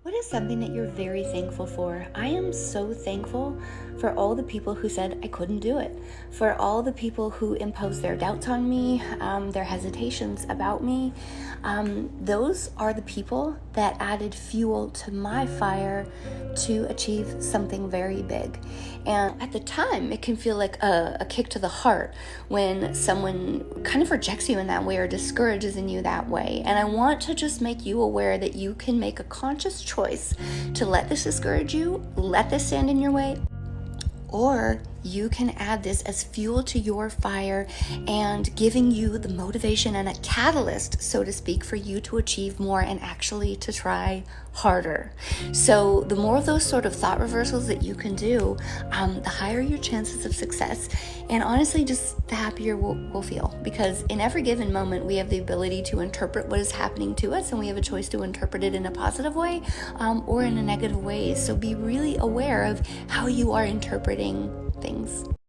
What is something that you're very thankful for? I am so thankful for all the people who said I couldn't do it, for all the people who imposed their doubts on me, their hesitations about me. Those are the people that added fuel to my fire to achieve something very big. And at the time, it can feel like a kick to the heart when someone kind of rejects you in that way or discourages in you that way. And I want to just make you aware that you can make a conscious choice to let this discourage you, let this stand in your way, or you can add this as fuel to your fire and giving you the motivation and a catalyst, so to speak, for you to achieve more and actually to try harder. So the more of those sort of thought reversals that you can do, the higher your chances of success. And honestly, just the happier we'll feel, because in every given moment, we have the ability to interpret what is happening to us, and we have a choice to interpret it in a positive way or in a negative way. So be really aware of how you are interpreting things.